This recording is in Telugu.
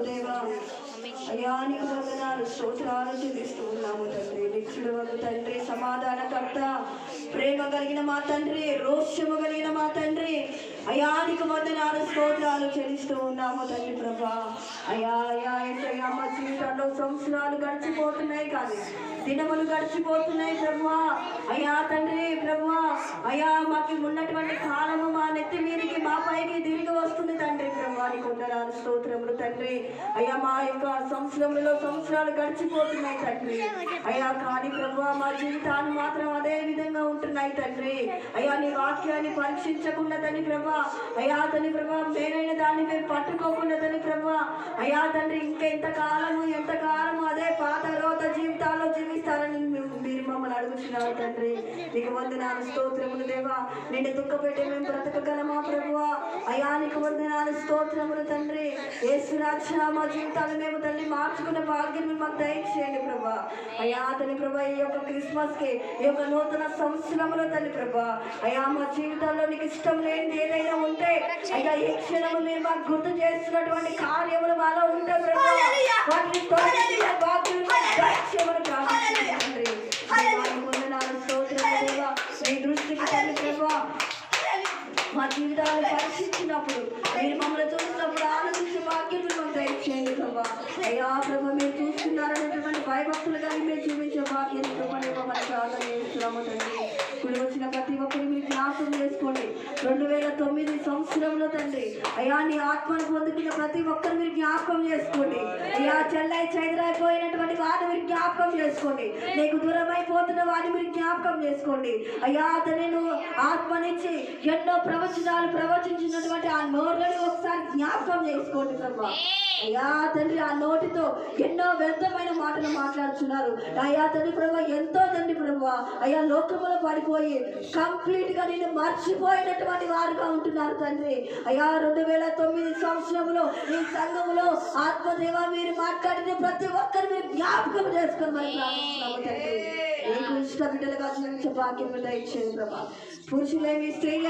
దేవా, అయానికి వందనాలు, స్తోత్రాలు చెల్లిస్తూ ఉన్నాము తండ్రి. నిత్యుడు వగు తండ్రి, సమాధానకర్త, ప్రేమ కలిగిన మా తండ్రి, రోషము కలిగిన మా తండ్రి, అయానికి వందనాలు, స్తోత్రాలు చెల్లిస్తూ ఉన్నాము తండ్రి ప్రభా. అయా అయా ఏంటయ్యా, మా జీవితాల్లో సంవత్సరాలు గడిచిపోతున్నాయి కానీ దినములు గడిచిపోతున్నాయి ప్రభా. అయా తండ్రి ప్రభా, అయా మాకు ఉన్నటువంటి కాలము మా నెత్తి మీరికి మా పైకి తిరిగి వస్తుంది తండ్రి ప్రభా. నీకు వందనాలు, స్తోత్రములు తండ్రి. అయ్యా మా యొక్క సంవత్సరాలు గడిచిపోతున్నాయి తండ్రి. అయ్యా కానీ ప్రభా మా జీవితాలు మాత్రం అదే విధంగా ఉంటున్నాయి తండ్రి. అయ్యా నీ వాక్యాన్ని పరీక్షించకుండా తండ్రి ప్రభా, అయ్యా తండ్రి ప్రభా మేలైన దాన్ని మేము పట్టుకోకుండా తండ్రి ప్రభా, అయ్యా తండ్రి ఎంతకాలము అదే పాత రోత జీవితాల్లో జీవిస్తారని మీరు మమ్మల్ని అడుగుతున్నారు తండ్రి. నీకు వందనాలు, స్తోత్రములు దేవా. నిన్ను దుఃఖపెట్టి మేము బ్రతకగలమా ప్రభువా? అయ్యా నీకు వందనాలు, స్తోత్రములు తండ్రి. యేసు రక్షణ మా జీవితాలు మేము తల్లి మార్చుకునే భాగ్యం మాకు దయచేయండి ప్రభా. అయ్యా తండ్రి ప్రభా, ఈ యొక్క క్రిస్మస్ కి, ఈ యొక్క నూతన సంవత్సరంలో తండ్రి ప్రభా, అయ్యా మా జీవితాల్లో నీకు ఇష్టం లేనిది ఏదైనా ఉంటే అయ్యా ఈ క్షణము మేము మాకు గుర్తు చేస్తున్నటువంటి కార్యములు మాలో ఉంటే ప్రభా, వాటిని తొలగించే భాగ్యం దయచేయమని ప్రార్థిస్తున్నాను తండ్రి. వందనాలు, స్తోత్రములు దేవా. నీ దృష్టికి తండ్రి ప్రభా మా జీవితాలను పరీక్షించినప్పుడు, మీరు మమ్మల్ని చూసినప్పుడు ఆలోచించే భాగ్యం మాకు దయచేయండి ప్రభా. అయ్యా ప్రభా, మీరు చూస్తున్నారనేటువంటి భయభక్తులుగా మీరు చూపించే భాగ్యం మమ్మల్ని ప్రార్థన చేస్తున్నాము తండ్రి. ఇప్పుడు వచ్చిన ప్రతి ఒక్కరు మీరు జ్ఞాపకం చేసుకోండి. 2009 సంవత్సరంలో తండ్రి అయ్యా నీ ఆత్మను పొందుకున్న ప్రతి ఒక్కరు మీరు జ్ఞాపకం చేసుకోండి. అయ్యా చెల్లైపోయినటువంటి వారిని మీరు జ్ఞాపకం చేసుకోండి. నీకు దూరమైపోతున్న వారిని మీరు జ్ఞాపకం చేసుకోండి. అయ్యా అతని నువ్వు ఆత్మనిచ్చి ఎన్నో ప్రవచనాలు ప్రవచించినటువంటి ఆ నోరుని ఒకసారి జ్ఞాపకం చేసుకోండి ప్రభా. అయ్యా తండ్రి ఆ నోటితో ఎన్నో వ్యర్థమైన మాటలు మాట్లాడుతున్నారు. అయ్యా తండ్రి ప్రభా, ఎంతో తండ్రి ప్రభా అయ్యా లోకములో పడిపోయి కంప్లీట్ గా నేను మర్చిపోయినటువంటి వారుగా ఉంటున్నారు తండ్రి. అయ్యా 2009 సంవత్సరంలో ఈ సంఘములో ఆత్మదేవ మీరు మాట్లాడిన ప్రతి ఒక్కరు మీరు జ్ఞాపకం చేసుకొని మరి ప్రార్థిస్తున్నాము తండ్రి. నీకు ఇష్ట బిడ్డలుగా జీవించే భాగ్యం దయచేయండి ప్రభా. పురుషులేమి స్త్రీలేమి